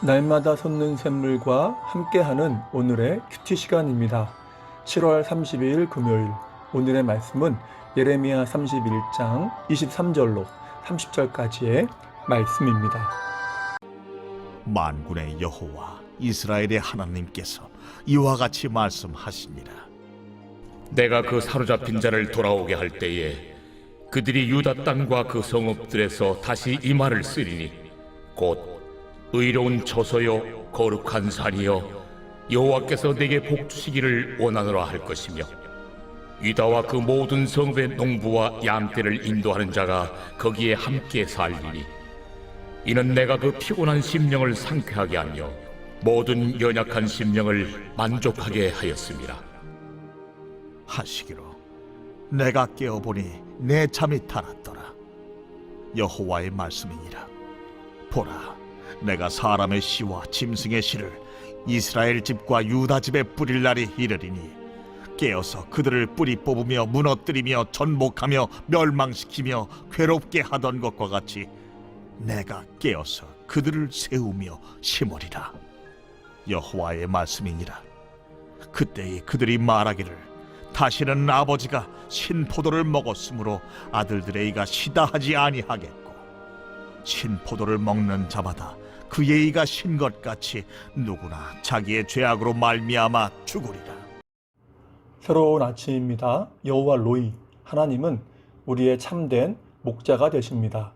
날마다 솟는 샘물과 함께하는 오늘의 큐티 시간입니다. 7월 32일 금요일, 오늘의 말씀은 예레미야 31장 23절로 30절까지의 말씀입니다. 만군의 여호와 이스라엘의 하나님께서 이와 같이 말씀하십니다. 내가 그 사로잡힌 자를 돌아오게 할 때에 그들이 유다 땅과 그 성읍들에서 다시 이 말을 쓰리니 곧 의로운 처소요 거룩한 산이여 여호와께서 내게 복 주시기를 원하노라 할 것이며 유다와 그 모든 성읍의 농부와 양떼를 인도하는 자가 거기에 함께 살리니 이는 내가 그 피곤한 심령을 상쾌하게 하며 모든 연약한 심령을 만족하게 하였습니다. 하시기로 내가 깨어보니 내 잠이 달았더라. 여호와의 말씀이니라. 보라, 내가 사람의 씨와 짐승의 씨를 이스라엘 집과 유다 집에 뿌릴 날이 이르리니 깨어서 그들을 뿌리 뽑으며 무너뜨리며 전복하며 멸망시키며 괴롭게 하던 것과 같이 내가 깨어서 그들을 세우며 심으리라. 여호와의 말씀이니라. 그때에 그들이 말하기를 다시는 아버지가 신포도를 먹었으므로 아들들의 이가 시다 하지 아니하겠고 신포도를 먹는 자마다 그의 이가 신 것 같이 누구나 자기의 죄악으로 말미암아 죽으리라. 새로운 아침입니다. 여호와 로이, 하나님은 우리의 참된 목자가 되십니다.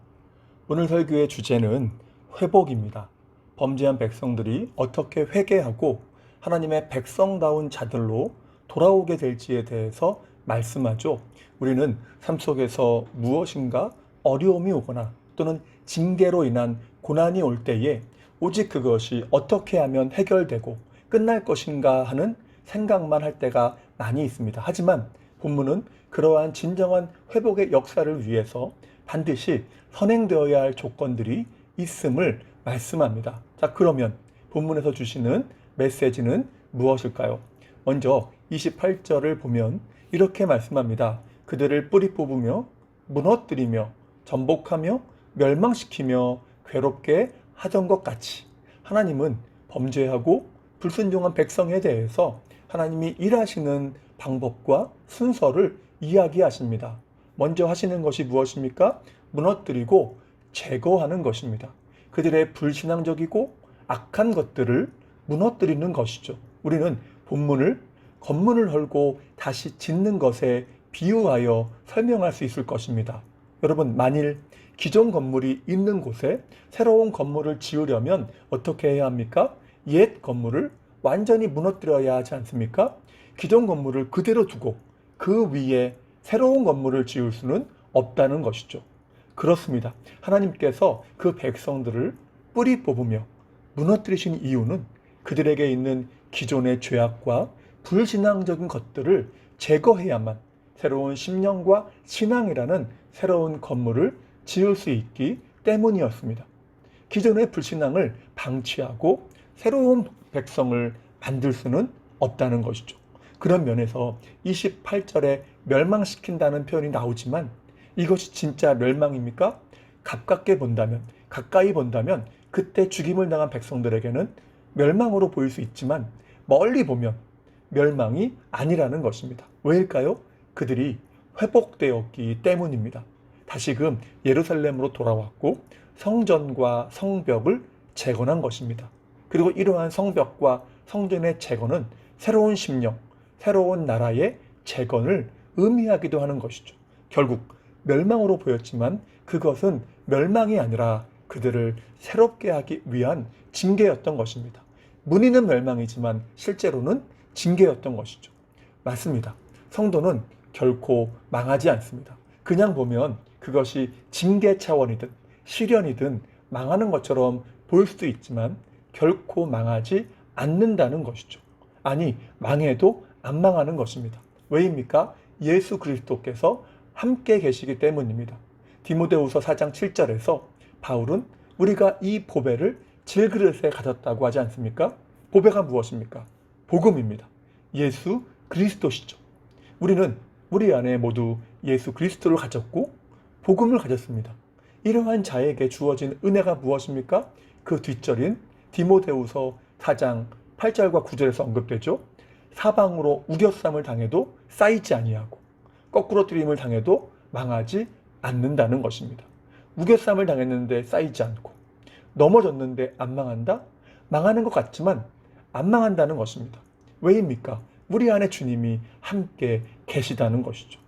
오늘 설교의 주제는 회복입니다. 범죄한 백성들이 어떻게 회개하고 하나님의 백성다운 자들로 돌아오게 될지에 대해서 말씀하죠. 우리는 삶 속에서 무엇인가 어려움이 오거나 또는 징계로 인한 고난이 올 때에 오직 그것이 어떻게 하면 해결되고 끝날 것인가 하는 생각만 할 때가 많이 있습니다. 하지만 본문은 그러한 진정한 회복의 역사를 위해서 반드시 선행되어야 할 조건들이 있음을 말씀합니다. 자, 그러면 본문에서 주시는 메시지는 무엇일까요? 먼저 28절을 보면 이렇게 말씀합니다. 그들을 뿌리 뽑으며 무너뜨리며 전복하며 멸망시키며 괴롭게 하던 것 같이 하나님은 범죄하고 불순종한 백성에 대해서 하나님이 일하시는 방법과 순서를 이야기하십니다. 먼저 하시는 것이 무엇입니까? 무너뜨리고 제거하는 것입니다. 그들의 불신앙적이고 악한 것들을 무너뜨리는 것이죠. 우리는 본문을 건물을 헐고 다시 짓는 것에 비유하여 설명할 수 있을 것입니다. 여러분, 만일 기존 건물이 있는 곳에 새로운 건물을 지으려면 어떻게 해야 합니까? 옛 건물을 완전히 무너뜨려야 하지 않습니까? 기존 건물을 그대로 두고 그 위에 새로운 건물을 지을 수는 없다는 것이죠. 그렇습니다. 하나님께서 그 백성들을 뿌리 뽑으며 무너뜨리신 이유는 그들에게 있는 기존의 죄악과 불신앙적인 것들을 제거해야만 새로운 심령과 신앙이라는 새로운 건물을 지을 수 있기 때문이었습니다. 기존의 불신앙을 방치하고 새로운 백성을 만들 수는 없다는 것이죠. 그런 면에서 28절에 멸망시킨다는 표현이 나오지만 이것이 진짜 멸망입니까? 가깝게 본다면, 가까이 본다면 그때 죽임을 당한 백성들에게는 멸망으로 보일 수 있지만 멀리 보면 멸망이 아니라는 것입니다. 왜일까요? 그들이 회복되었기 때문입니다. 다시금 예루살렘으로 돌아왔고 성전과 성벽을 재건한 것입니다. 그리고 이러한 성벽과 성전의 재건은 새로운 심령, 새로운 나라의 재건을 의미하기도 하는 것이죠. 결국 멸망으로 보였지만 그것은 멸망이 아니라 그들을 새롭게 하기 위한 징계였던 것입니다. 문의는 멸망이지만 실제로는 징계였던 것이죠. 맞습니다. 성도는 결코 망하지 않습니다. 그냥 보면 그것이 징계 차원이든 시련이든 망하는 것처럼 보일 수도 있지만 결코 망하지 않는다는 것이죠. 아니, 망해도 안 망하는 것입니다. 왜입니까? 예수 그리스도께서 함께 계시기 때문입니다. 디모데후서 4장 7절에서 바울은 우리가 이 보배를 질그릇에 가졌다고 하지 않습니까? 보배가 무엇입니까? 복음입니다. 예수 그리스도시죠. 우리는 우리 안에 모두 예수 그리스도를 가졌고 복음을 가졌습니다. 이러한 자에게 주어진 은혜가 무엇입니까? 그 뒷절인 디모데후서 4장 8절과 9절에서 언급되죠. 사방으로 우겨쌈을 당해도 쌓이지 아니하고 거꾸러뜨림을 당해도 망하지 않는다는 것입니다. 우겨쌈을 당했는데 쌓이지 않고 넘어졌는데 안 망한다? 망하는 것 같지만 안 망한다는 것입니다. 왜입니까? 우리 안에 주님이 함께 계시다는 것이죠.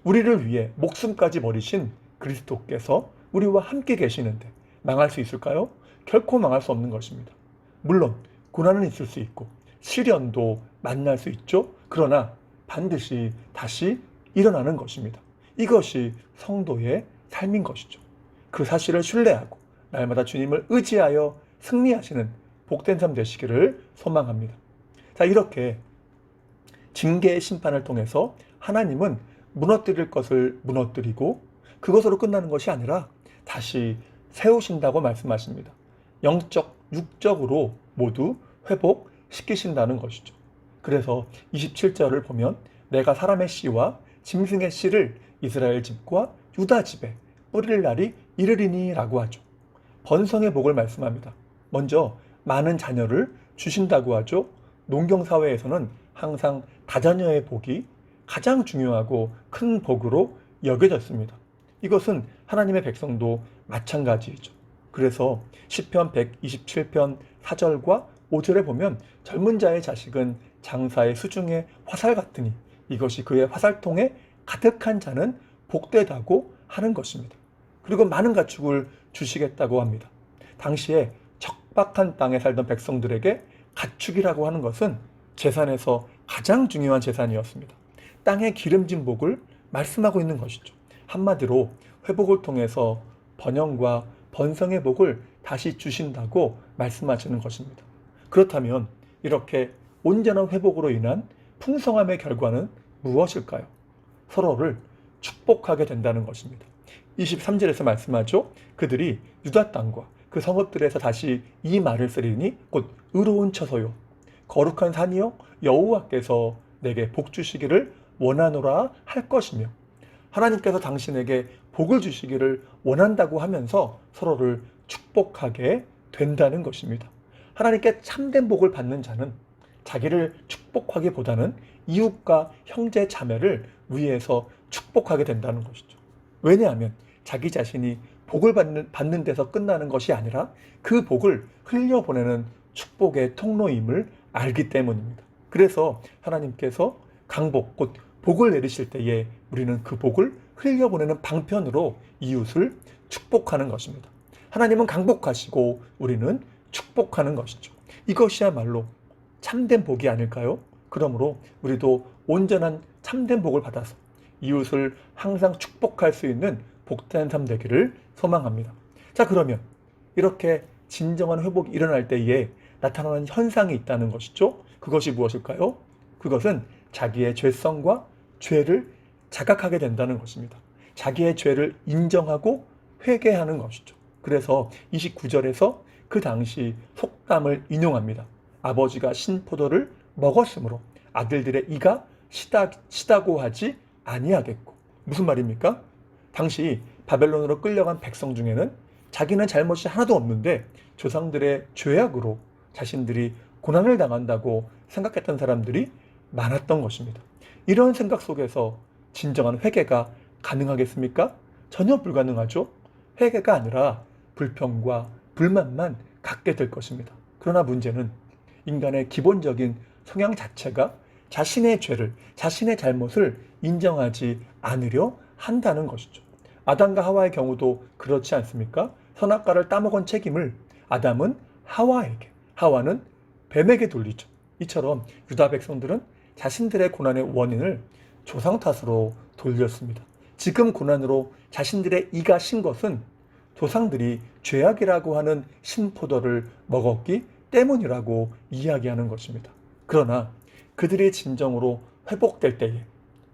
우리를 위해 목숨까지 버리신 그리스도께서 우리와 함께 계시는데 망할 수 있을까요? 결코 망할 수 없는 것입니다. 물론 고난은 있을 수 있고 시련도 만날 수 있죠. 그러나 반드시 다시 일어나는 것입니다. 이것이 성도의 삶인 것이죠. 그 사실을 신뢰하고 날마다 주님을 의지하여 승리하시는 복된 삶 되시기를 소망합니다. 자, 이렇게 징계의 심판을 통해서 하나님은 무너뜨릴 것을 무너뜨리고 그것으로 끝나는 것이 아니라 다시 세우신다고 말씀하십니다. 영적, 육적으로 모두 회복시키신다는 것이죠. 그래서 27절을 보면 내가 사람의 씨와 짐승의 씨를 이스라엘 집과 유다 집에 뿌릴 날이 이르리니 라고 하죠. 번성의 복을 말씀합니다. 먼저 많은 자녀를 주신다고 하죠. 농경사회에서는 항상 다자녀의 복이 가장 중요하고 큰 복으로 여겨졌습니다. 이것은 하나님의 백성도 마찬가지이죠. 그래서 시편 127편 4절과 5절에 보면 젊은 자의 자식은 장사의 수중의 화살 같으니 이것이 그의 화살통에 가득한 자는 복되다고 하는 것입니다. 그리고 많은 가축을 주시겠다고 합니다. 당시에 척박한 땅에 살던 백성들에게 가축이라고 하는 것은 재산에서 가장 중요한 재산이었습니다. 땅의 기름진 복을 말씀하고 있는 것이죠. 한마디로 회복을 통해서 번영과 번성의 복을 다시 주신다고 말씀하시는 것입니다. 그렇다면 이렇게 온전한 회복으로 인한 풍성함의 결과는 무엇일까요? 서로를 축복하게 된다는 것입니다. 23절에서 말씀하죠. 그들이 유다 땅과 그 성읍들에서 다시 이 말을 쓰리니 곧 의로운 처소요 거룩한 산이요 여호와께서 내게 복 주시기를 원하노라 할 것이며 하나님께서 당신에게 복을 주시기를 원한다고 하면서 서로를 축복하게 된다는 것입니다. 하나님께 참된 복을 받는 자는 자기를 축복하기보다는 이웃과 형제 자매를 위해서 축복하게 된다는 것이죠. 왜냐하면 자기 자신이 복을 받는 데서 끝나는 것이 아니라 그 복을 흘려보내는 축복의 통로임을 알기 때문입니다. 그래서 하나님께서 강복, 곧 복을 내리실 때에 우리는 그 복을 흘려보내는 방편으로 이웃을 축복하는 것입니다. 하나님은 강복하시고 우리는 축복하는 것이죠. 이것이야말로 참된 복이 아닐까요? 그러므로 우리도 온전한 참된 복을 받아서 이웃을 항상 축복할 수 있는 복된 삶 되기를 소망합니다. 자, 그러면 이렇게 진정한 회복이 일어날 때에 나타나는 현상이 있다는 것이죠. 그것이 무엇일까요? 그것은 자기의 죄성과 죄를 자각하게 된다는 것입니다. 자기의 죄를 인정하고 회개하는 것이죠. 그래서 29절에서 그 당시 속담을 인용합니다. 아버지가 신포도를 먹었으므로 아들들의 이가 시다고 하지 아니하겠고. 무슨 말입니까? 당시 바벨론으로 끌려간 백성 중에는 자기는 잘못이 하나도 없는데 조상들의 죄악으로 자신들이 고난을 당한다고 생각했던 사람들이 많았던 것입니다. 이런 생각 속에서 진정한 회개가 가능하겠습니까? 전혀 불가능하죠. 회개가 아니라 불평과 불만만 갖게 될 것입니다. 그러나 문제는 인간의 기본적인 성향 자체가 자신의 죄를, 자신의 잘못을 인정하지 않으려 한다는 것이죠. 아담과 하와의 경우도 그렇지 않습니까? 선악과를 따먹은 책임을 아담은 하와에게, 하와는 뱀에게 돌리죠. 이처럼 유다 백성들은 자신들의 고난의 원인을 조상 탓으로 돌렸습니다. 지금 고난으로 자신들의 이가 신 것은 조상들이 죄악이라고 하는 신포도를 먹었기 때문이라고 이야기하는 것입니다. 그러나 그들이 진정으로 회복될 때에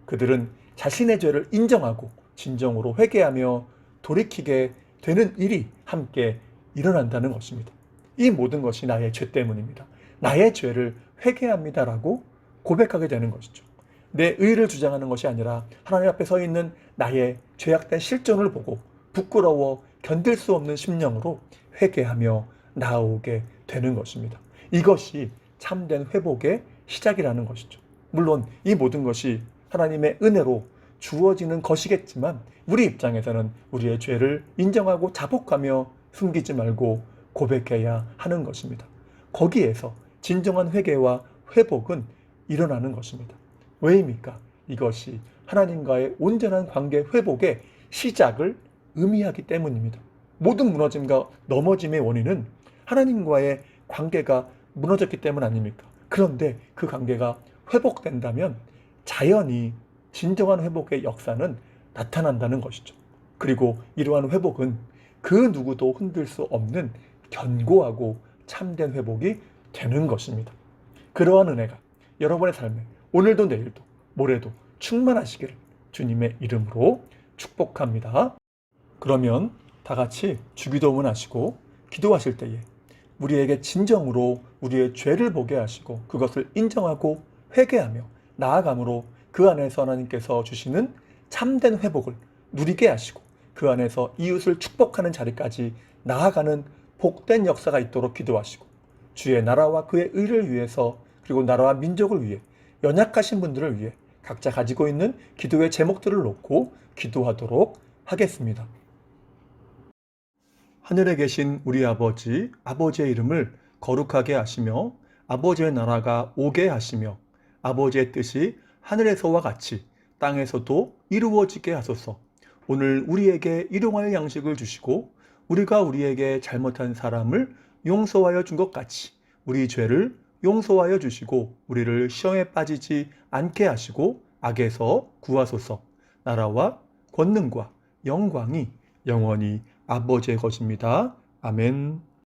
그들은 자신의 죄를 인정하고 진정으로 회개하며 돌이키게 되는 일이 함께 일어난다는 것입니다. 이 모든 것이 나의 죄 때문입니다. 나의 죄를 회개합니다라고 고백하게 되는 것이죠. 내 의를 주장하는 것이 아니라 하나님 앞에 서 있는 나의 죄악된 실존을 보고 부끄러워 견딜 수 없는 심령으로 회개하며 나아오게 되는 것입니다. 이것이 참된 회복의 시작이라는 것이죠. 물론 이 모든 것이 하나님의 은혜로 주어지는 것이겠지만 우리 입장에서는 우리의 죄를 인정하고 자복하며 숨기지 말고 고백해야 하는 것입니다. 거기에서 진정한 회개와 회복은 일어나는 것입니다. 왜입니까? 이것이 하나님과의 온전한 관계 회복의 시작을 의미하기 때문입니다. 모든 무너짐과 넘어짐의 원인은 하나님과의 관계가 무너졌기 때문 아닙니까? 그런데 그 관계가 회복된다면 자연히 진정한 회복의 역사는 나타난다는 것이죠. 그리고 이러한 회복은 그 누구도 흔들 수 없는 견고하고 참된 회복이 되는 것입니다. 그러한 은혜가 여러분의 삶에 오늘도 내일도 모레도 충만하시기를 주님의 이름으로 축복합니다. 그러면 다 같이 주기도문 하시고 기도하실 때에 우리에게 진정으로 우리의 죄를 보게 하시고 그것을 인정하고 회개하며 나아감으로 그 안에서 하나님께서 주시는 참된 회복을 누리게 하시고 그 안에서 이웃을 축복하는 자리까지 나아가는 복된 역사가 있도록 기도하시고 주의 나라와 그의 의를 위해서 그리고 나라와 민족을 위해 연약하신 분들을 위해 각자 가지고 있는 기도의 제목들을 놓고 기도하도록 하겠습니다. 하늘에 계신 우리 아버지, 아버지의 이름을 거룩하게 하시며 아버지의 나라가 오게 하시며 아버지의 뜻이 하늘에서와 같이 땅에서도 이루어지게 하소서. 오늘 우리에게 일용할 양식을 주시고 우리가 우리에게 잘못한 사람을 용서하여 준 것 같이 우리 죄를 용서하여 주시고 우리를 시험에 빠지지 않게 하시고 악에서 구하소서. 나라와 권능과 영광이 영원히 아버지의 것입니다. 아멘.